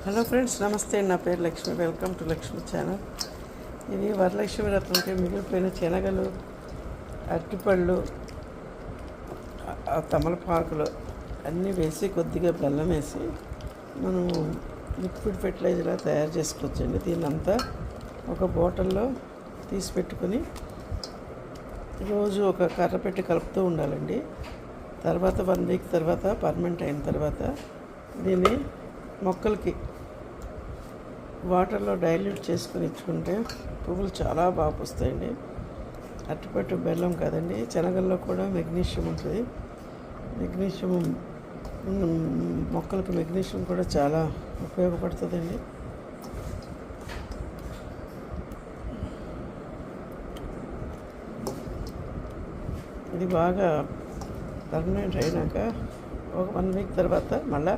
Hello friends, నమస్తే. నా పేరు Lakshmi. Welcome to Lakshmi channel. ఇది వరలక్ష్మి వ్రతంకి మిగిలిపోయిన శనగలు, అరటిపళ్ళు, తమలపాకులు అన్నీ వేసి కొద్దిగా బెల్లం వేసి మనం లిక్విడ్ ఫెర్టిలైజర్లా తయారు చేసుకోవచ్చండి. దీన్నంతా ఒక బాటిల్లో తీసి పెట్టుకొని రోజు ఒక కర్ర పెట్టి కలుపుతూ ఉండాలండి. తర్వాత 1 వీక్ తర్వాత పర్మనెంట్ అయిన తర్వాత దీన్ని మొక్కలకి వాటర్లో డైల్యూట్ చేసుకుని ఇచ్చుకుంటే పువ్వులు చాలా బాగా పూస్తాయండి. అరటిపట్టు బెల్లం కాదండి, శనగల్లో కూడా మెగ్నీషియం ఉంటుంది. మెగ్నీషియం మొక్కలకు మెగ్నీషియం కూడా చాలా ఉపయోగపడుతుందండి. ఇది బాగా పర్మనెంట్ అయినాక ఒక 1 వీక్ తర్వాత మళ్ళీ